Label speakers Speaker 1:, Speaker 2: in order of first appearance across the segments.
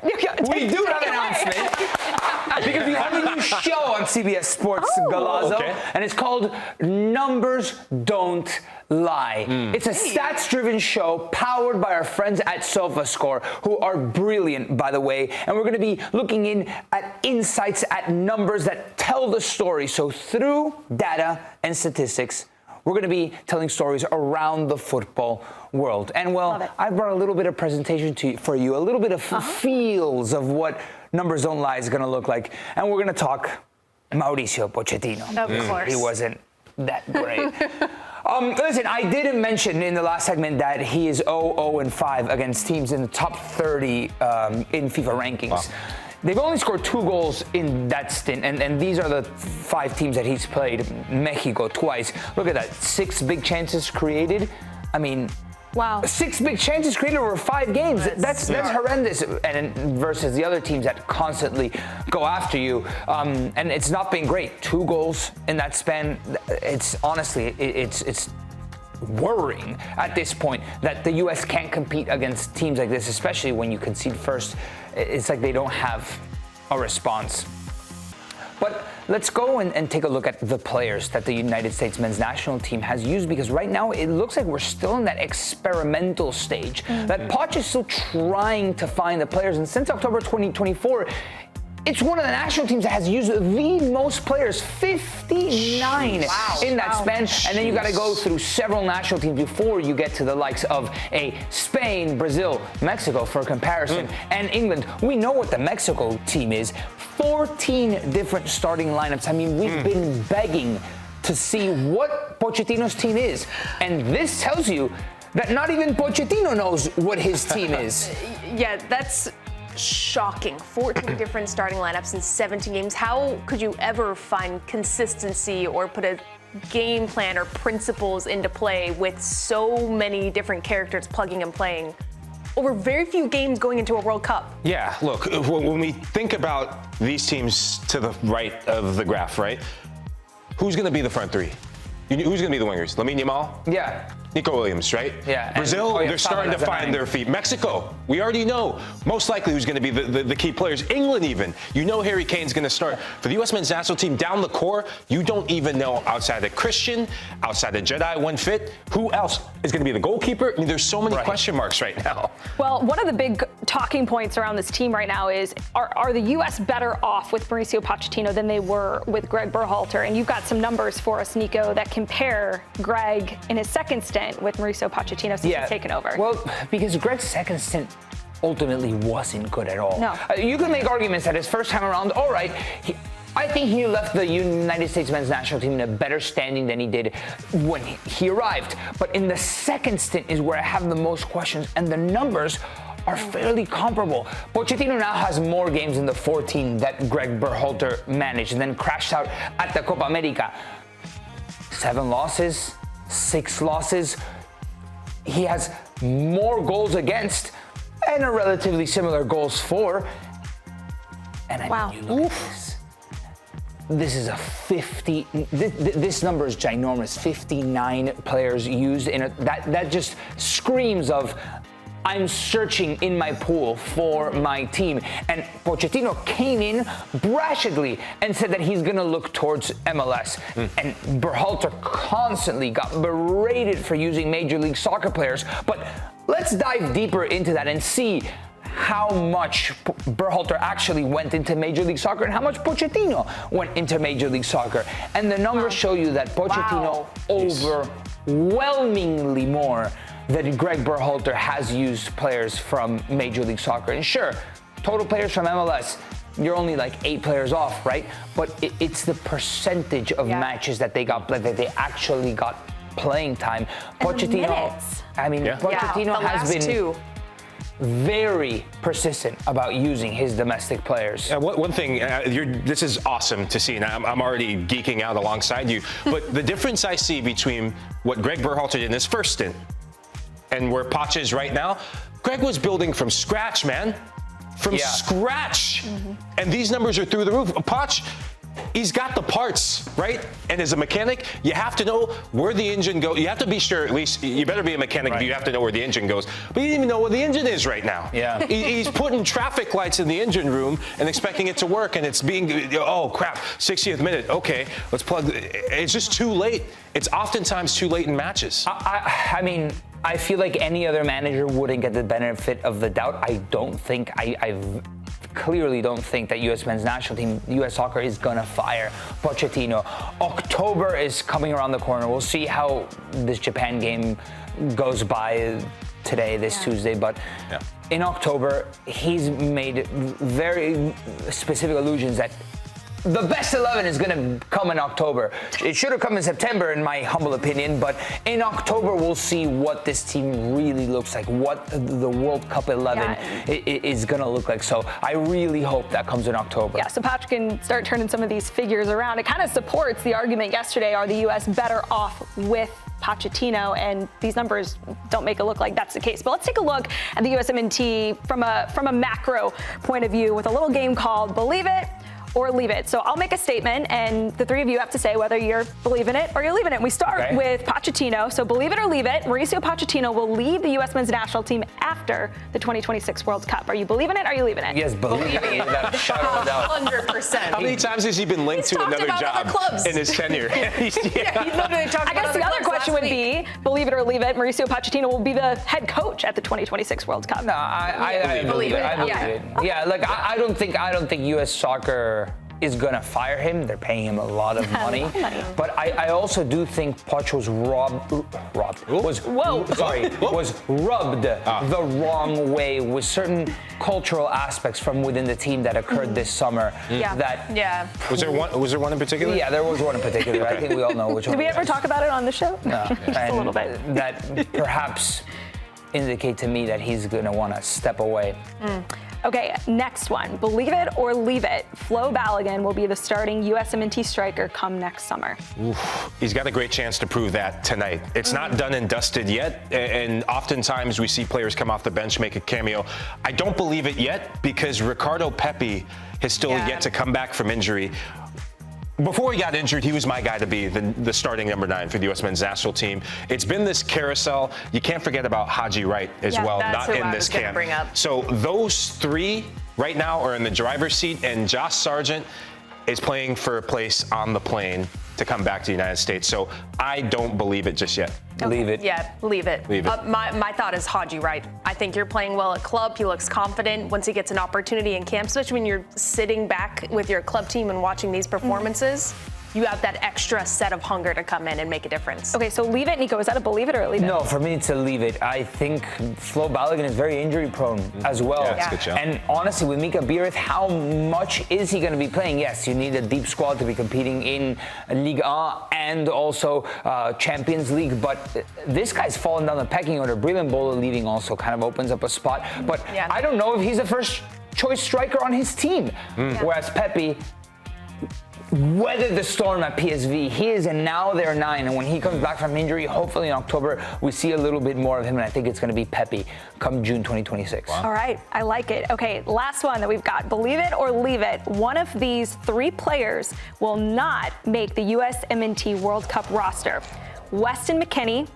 Speaker 1: We do have an announcement. Because we have a new show on CBS Sports, Galazzo, and it's called Numbers Don't Lie. It's a stats-driven show powered by our friends at Sofascore, who are brilliant, by the way. And we're going to be looking in at insights, at numbers that tell the story. So through data and statistics, we're going to be telling stories around the football world. And, well, I brought a little bit of presentation for you, a little bit of feels of what Numbers Don't Lie is going to look like. And we're going to talk Mauricio Pochettino.
Speaker 2: Of course.
Speaker 1: He wasn't that great. Listen, I didn't mention in the last segment that he is 0-5 against teams in the top 30 in FIFA rankings. Wow. They've only scored 2 goals in that stint, and these are the 5 teams that he's played. Mexico twice. Look at that, 6 big chances created. I mean,
Speaker 2: wow.
Speaker 1: 6 big chances created over 5 games. That's horrendous. And versus the other teams that constantly go after you, and it's not been great. 2 goals in that span. It's honestly, it's worrying at this point that the U.S. can't compete against teams like this, especially when you concede first. It's like they don't have a response. But let's go and take a look at the players that the United States men's national team has used, because right now it looks like we're still in that experimental stage, that Poch is still trying to find the players. And since October 2024, it's one of the national teams that has used the most players, 59 in that span. And then you got to go through several national teams before you get to the likes of a Spain, Brazil, Mexico for comparison, and England. We know what the Mexico team is. 14 different starting lineups. I mean, we've been begging to see what Pochettino's team is. And this tells you that not even Pochettino knows what his team is.
Speaker 2: Yeah, that's shocking. 14 different starting lineups in 17 games. How could you ever find consistency or put a game plan or principles into play with so many different characters plugging and playing over very few games going into a World Cup?
Speaker 3: Yeah, look, when we think about these teams to the right of the graph, right? Who's going to be the front 3? Who's going to be the wingers? Lamine Yamal?
Speaker 1: Yeah.
Speaker 3: Nico Williams, right?
Speaker 1: Yeah.
Speaker 3: Brazil, they're starting to find their feet. Mexico, we already know most likely who's going to be the key players. England even, you know Harry Kane's going to start. For the U.S. men's national team, down the core, you don't even know outside of Christian, outside of Jedi when fit, who else is going to be the goalkeeper? I mean, there's so many question marks right now.
Speaker 4: Well, one of the big talking points around this team right now is, are the U.S. better off with Mauricio Pochettino than they were with Gregg Berhalter? And you've got some numbers for us, Nico, that compare Gregg in his second stint with Mauricio Pochettino since he's taken over.
Speaker 1: Well, because Gregg's second stint ultimately wasn't good at all.
Speaker 4: No.
Speaker 1: You can make arguments that his first time around, all right, I think he left the United States men's national team in a better standing than he did when he arrived. But in the second stint is where I have the most questions, and the numbers are fairly comparable. Pochettino now has more games in the 14 that Gregg Berhalter managed, and then crashed out at the Copa America. 7 losses, 6 losses. He has more goals against and a relatively similar goals for. And I mean, you look at this. This is a 50. This number is ginormous. 59 players used in that just screams of, I'm searching in my pool for my team. And Pochettino came in brashly and said that he's going to look towards MLS. And Berhalter constantly got berated for using Major League Soccer players. But let's dive deeper into that and see how much Berhalter actually went into Major League Soccer and how much Pochettino went into Major League Soccer. And the numbers show you that Pochettino overwhelmingly more that Gregg Berhalter has used players from Major League Soccer. And sure, total players from MLS, you're only like 8 players off, right? But it's the percentage of matches that they got, that they actually got playing time.
Speaker 2: Pochettino,
Speaker 1: Pochettino has been very persistent about using his domestic players.
Speaker 3: One thing, this is awesome to see, and I'm already geeking out alongside you, but the difference I see between what Gregg Berhalter did in his first stint and where Poch is right now, Gregg was building from scratch, man. From scratch. And these numbers are through the roof. Poch, he's got the parts, right? And as a mechanic, you have to know where the engine goes. You have to be sure, at least, you better be a mechanic if you have to know where the engine goes. But you didn't even know where the engine is right now.
Speaker 1: Yeah.
Speaker 3: He's putting traffic lights in the engine room and expecting it to work, and it's being, oh crap, 60th minute, okay, let's plug. It's just too late. It's oftentimes too late in matches.
Speaker 1: I mean, I feel like any other manager wouldn't get the benefit of the doubt. I clearly don't think that U.S. men's national team, U.S. soccer, is going to fire Pochettino. October is coming around the corner. We'll see how this Japan game goes by today, this Tuesday. But in October, he's made very specific allusions that the best 11 is going to come in October. It should have come in September, in my humble opinion, but in October, we'll see what this team really looks like, what the World Cup 11 is going to look like. So I really hope that comes in October.
Speaker 4: Yeah, so Poch can start turning some of these figures around. It kind of supports the argument yesterday, are the U.S. better off with Pochettino, and these numbers don't make it look like that's the case. But let's take a look at the USMNT from a macro point of view with a little game called Believe It or Leave It. So I'll make a statement, and the three of you have to say whether you're believing it or you're leaving it. We start with Pochettino. So believe it or leave it, Mauricio Pochettino will lead the U.S. men's national team after the 2026 World Cup. Are you believing it or are you leaving it?
Speaker 1: Yes, believing it. That shadow of doubt.
Speaker 2: 100%.
Speaker 3: How many times has he been linked to another job in his tenure?
Speaker 2: He literally talked
Speaker 4: I guess the other question would be, believe it or leave it, Mauricio Pochettino will be the head coach at the 2026 World Cup.
Speaker 1: No, I believe it. I believe it. Yeah, like I don't think U.S. soccer is going to fire him. They're paying him a lot of money. But I also do think Poch was rubbed the wrong way with certain cultural aspects from within the team that occurred this summer.
Speaker 3: Was there one in particular?
Speaker 1: Yeah, there was one in particular. I think we all know which one.
Speaker 4: Did we ever talk about it on the show?
Speaker 1: No.
Speaker 4: Just a little bit.
Speaker 1: That perhaps indicate to me that he's going to want to step away.
Speaker 4: Okay, next one. Believe it or leave it, Flo Balogun will be the starting USMNT striker come next summer.
Speaker 3: He's got a great chance to prove that tonight. It's not done and dusted yet, and oftentimes we see players come off the bench, make a cameo. I don't believe it yet because Ricardo Pepi has still yet to come back from injury. Before he got injured, he was my guy to be the starting number 9 for the U.S. men's national team. It's been this carousel. You can't forget about Haji Wright as well, not in this camp. So those three right now are in the driver's seat, and Josh Sargent is playing for a place on the plane to come back to the United States. So I don't believe it just yet.
Speaker 1: Leave it.
Speaker 2: Yeah, leave it.
Speaker 3: Leave it.
Speaker 2: My thought is Haji Wright. I think you're playing well at club. He looks confident once he gets an opportunity in camp, especially when you're sitting back with your club team and watching these performances. You have that extra set of hunger to come in and make a difference.
Speaker 4: Okay, so leave it, Nico. Is that a believe it or a leave it?
Speaker 1: No, for me, it's a leave it. I think Flo Balogun is very injury prone as well.
Speaker 3: Yeah, that's a good job.
Speaker 1: And honestly, with Mika Biereth, how much is he going to be playing? Yes, you need a deep squad to be competing in Ligue 1 and also Champions League. But this guy's fallen down the pecking order. Breland Bolo leaving also kind of opens up a spot. But I don't know if he's a first choice striker on his team. Whereas Pepi weathered the storm at PSV. He is now their 9, and when he comes back from injury, hopefully in October, we see a little bit more of him, and I think it's going to be Pepi come June 2026.
Speaker 4: All right, I like it. Okay, last one that we've got. Believe it or leave it, one of these 3 players will not make the USMNT World Cup roster. Weston McKennie,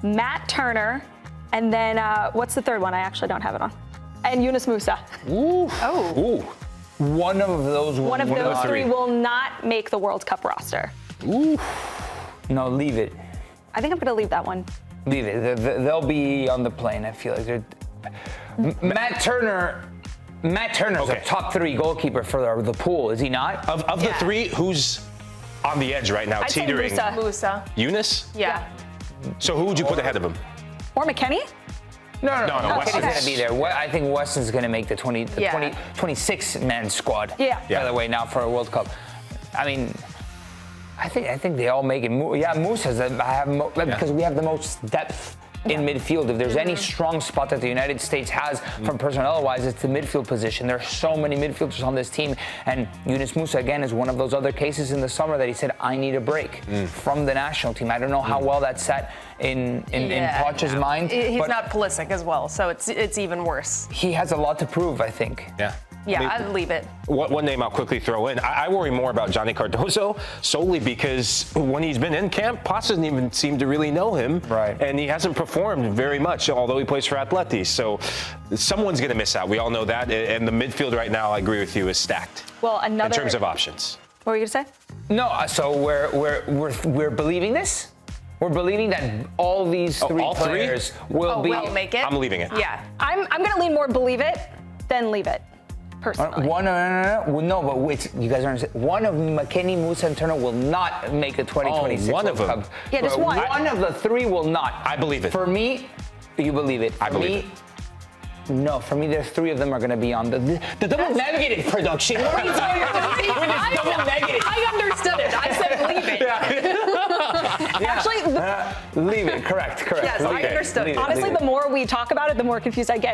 Speaker 4: Matt Turner, and then what's the third one? I actually don't have it on. And Yunus Musah.
Speaker 1: Ooh. One of those
Speaker 4: 3 will not make the World Cup roster.
Speaker 1: No, leave it.
Speaker 4: I think I'm going to leave that one.
Speaker 1: Leave it. They'll be on the plane, I feel like. Matt Turner's a top 3 goalkeeper for the pool, is he not?
Speaker 3: Of the 3, who's on the edge right now,
Speaker 4: I'd say
Speaker 3: teetering?
Speaker 2: Musah.
Speaker 3: Yunus?
Speaker 2: Yeah.
Speaker 3: So who would you put ahead of him?
Speaker 4: Or McKennie?
Speaker 1: No.
Speaker 3: Weston's
Speaker 1: going to be there. I think Weston's going to make the 26-man squad. By the way, now for a World Cup. I mean, I think they all make it. Musah's because we have the most depth in midfield. If there's any strong spot that the United States has from personnel-wise, it's the midfield position. There are so many midfielders on this team, and Yunus Musah, again, is one of those other cases in the summer that he said, I need a break from the national team. I don't know how well that sat in Poch's mind.
Speaker 2: He's not Pulisic as well, so it's even worse.
Speaker 1: He has a lot to prove, I think.
Speaker 3: Yeah.
Speaker 2: Yeah,
Speaker 3: I mean,
Speaker 2: I'd leave it.
Speaker 3: One name I'll quickly throw in. I worry more about Johnny Cardozo solely because when he's been in camp, Poch doesn't even seem to really know him.
Speaker 1: Right.
Speaker 3: And he hasn't performed very much, although he plays for Atleti. So someone's going to miss out. We all know that. And the midfield right now, I agree with you, is stacked.
Speaker 4: Well,
Speaker 3: in terms of options.
Speaker 4: What were you going to say?
Speaker 1: No, so we're believing this? We're believing that all these three
Speaker 3: all three?
Speaker 1: players will be.
Speaker 2: Will make it?
Speaker 3: I'm leaving it.
Speaker 2: Yeah.
Speaker 4: I'm going to lean more believe it than leave it, personally.
Speaker 1: No, but wait, you guys aren't. One of McKennie, Musah, and Turner will not make a 2026
Speaker 3: one
Speaker 1: World
Speaker 3: of them.
Speaker 1: Cup.
Speaker 4: Yeah, just one.
Speaker 1: One of the three will not.
Speaker 3: I believe it.
Speaker 1: For me, you believe it.
Speaker 3: I believe it.
Speaker 1: No, for me, there's three of them are going to be on the double negative production. What are you talking about? With this double negative.
Speaker 2: I understood it. I said leave it.
Speaker 4: Actually,
Speaker 1: Leave it. Correct.
Speaker 2: Yes, I understood.
Speaker 1: Leave it,
Speaker 4: honestly,
Speaker 1: leave it.
Speaker 4: the more we talk about it, the more confused I get.